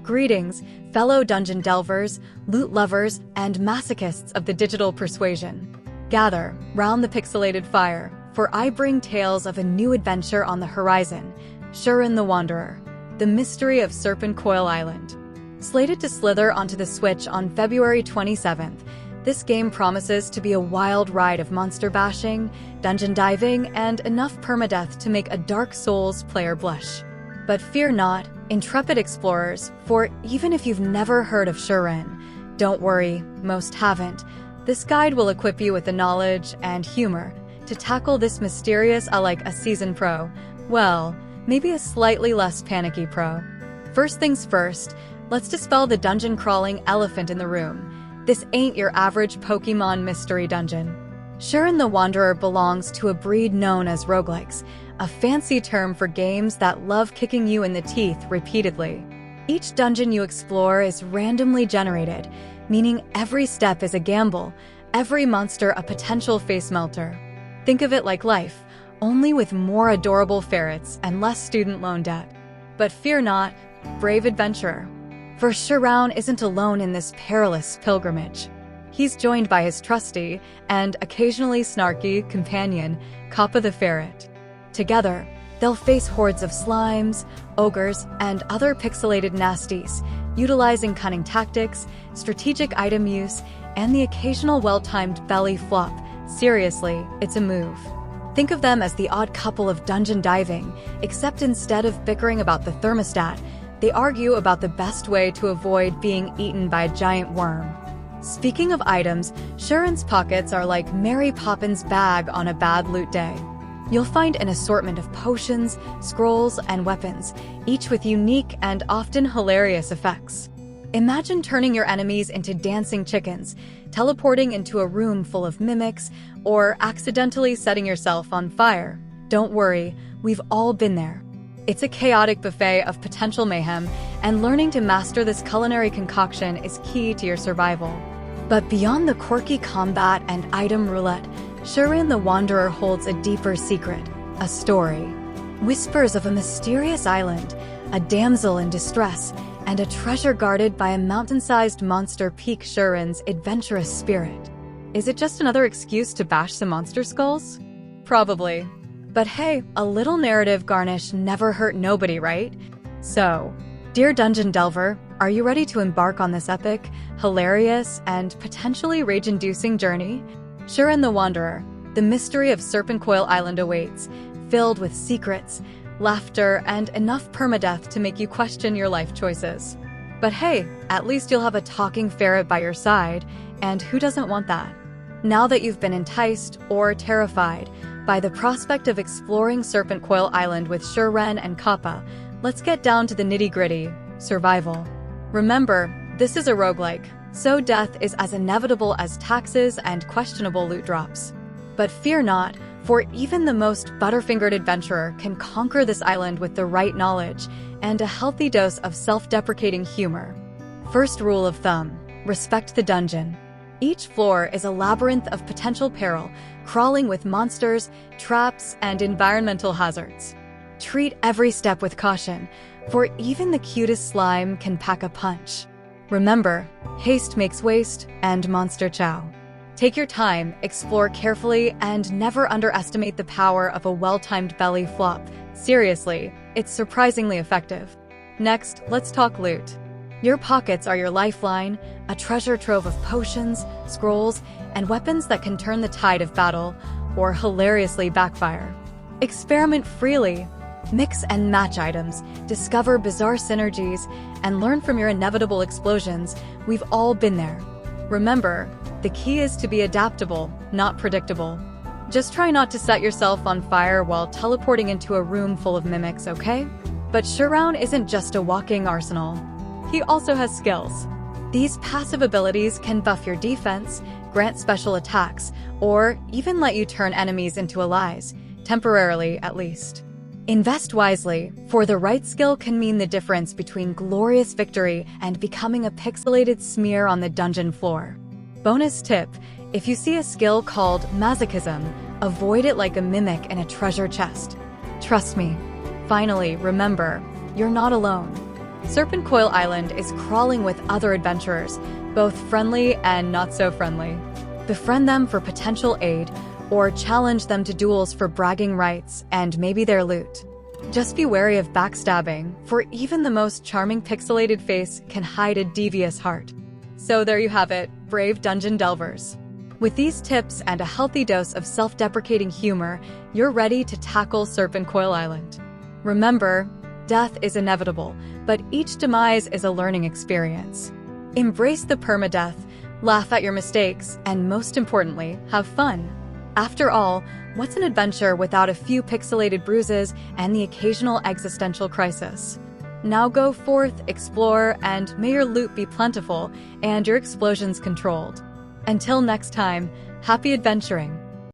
Greetings, fellow dungeon delvers, loot lovers, and masochists of the digital persuasion. Gather round the pixelated fire, for I bring tales of a new adventure on the horizon, Shiren the Wanderer, the Mystery of Serpentcoil Island. Slated to slither onto the Switch on February 27th, this game promises to be a wild ride of monster bashing, dungeon diving, and enough permadeath to make a Dark Souls player blush. But fear not, intrepid explorers, for even if you've never heard of Shiren, don't worry, most haven't. This guide will equip you with the knowledge and humor to tackle this mysterious like a seasoned pro. Well, maybe a slightly less panicky pro. First things first, let's dispel the dungeon-crawling elephant in the room. This ain't your average Pokemon mystery dungeon. Shiren the Wanderer belongs to a breed known as roguelikes, a fancy term for games that love kicking you in the teeth repeatedly. Each dungeon you explore is randomly generated, meaning every step is a gamble, every monster a potential face melter. Think of it like life, only with more adorable ferrets and less student loan debt. But fear not, brave adventurer, for Shiren isn't alone in this perilous pilgrimage. He's joined by his trusty and occasionally snarky companion, Kappa the Ferret. Together, they'll face hordes of slimes, ogres, and other pixelated nasties, utilizing cunning tactics, strategic item use, and the occasional well-timed belly flop. Seriously, it's a move. Think of them as the odd couple of dungeon diving, except instead of bickering about the thermostat, they argue about the best way to avoid being eaten by a giant worm. Speaking of items, Shiren's pockets are like Mary Poppins' bag on a bad loot day. You'll find an assortment of potions, scrolls, and weapons, each with unique and often hilarious effects. Imagine turning your enemies into dancing chickens, teleporting into a room full of mimics, or accidentally setting yourself on fire. Don't worry, we've all been there. It's a chaotic buffet of potential mayhem, and learning to master this culinary concoction is key to your survival. But beyond the quirky combat and item roulette, Shiren the Wanderer holds a deeper secret, a story. Whispers of a mysterious island, a damsel in distress, and a treasure guarded by a mountain-sized monster pique Shiren's adventurous spirit. Is it just another excuse to bash some monster skulls? Probably. But hey, a little narrative garnish never hurt nobody, right? So, dear Dungeon Delver, are you ready to embark on this epic, hilarious, and potentially rage-inducing journey? Shiren the Wanderer, the Mystery of Serpentcoil Island awaits, filled with secrets, laughter, and enough permadeath to make you question your life choices. But hey, at least you'll have a talking ferret by your side, and who doesn't want that? Now that you've been enticed or terrified by the prospect of exploring Serpentcoil Island with Shiren and Kappa, let's get down to the nitty-gritty, survival. Remember, this is a roguelike, so death is as inevitable as taxes and questionable loot drops. But fear not, for even the most butterfingered adventurer can conquer this island with the right knowledge and a healthy dose of self-deprecating humor. First rule of thumb, respect the dungeon. Each floor is a labyrinth of potential peril, crawling with monsters, traps, and environmental hazards. Treat every step with caution, for even the cutest slime can pack a punch. Remember, haste makes waste, and monster chow. Take your time, explore carefully, and never underestimate the power of a well-timed belly flop. Seriously, it's surprisingly effective. Next, let's talk loot. Your pockets are your lifeline, a treasure trove of potions, scrolls, and weapons that can turn the tide of battle, or hilariously backfire. Experiment freely. Mix and match items, discover bizarre synergies, and learn from your inevitable explosions. We've all been there. Remember, the key is to be adaptable, not predictable. Just try not to set yourself on fire while teleporting into a room full of mimics, okay? But Shiren isn't just a walking arsenal. He also has skills. These passive abilities can buff your defense, grant special attacks, or even let you turn enemies into allies, temporarily at least. Invest wisely, for the right skill can mean the difference between glorious victory and becoming a pixelated smear on the dungeon floor. Bonus tip, if you see a skill called masochism, avoid it like a mimic in a treasure chest. Trust me. Finally, remember, you're not alone. Serpentcoil Island is crawling with other adventurers, both friendly and not so friendly. Befriend them for potential aid, or challenge them to duels for bragging rights and maybe their loot. Just be wary of backstabbing, for even the most charming pixelated face can hide a devious heart. So there you have it, brave dungeon delvers. With these tips and a healthy dose of self-deprecating humor, you're ready to tackle Serpentcoil Island. Remember, death is inevitable, but each demise is a learning experience. Embrace the permadeath, laugh at your mistakes, and most importantly, have fun. After all, what's an adventure without a few pixelated bruises and the occasional existential crisis? Now go forth, explore, and may your loot be plentiful and your explosions controlled. Until next time, happy adventuring!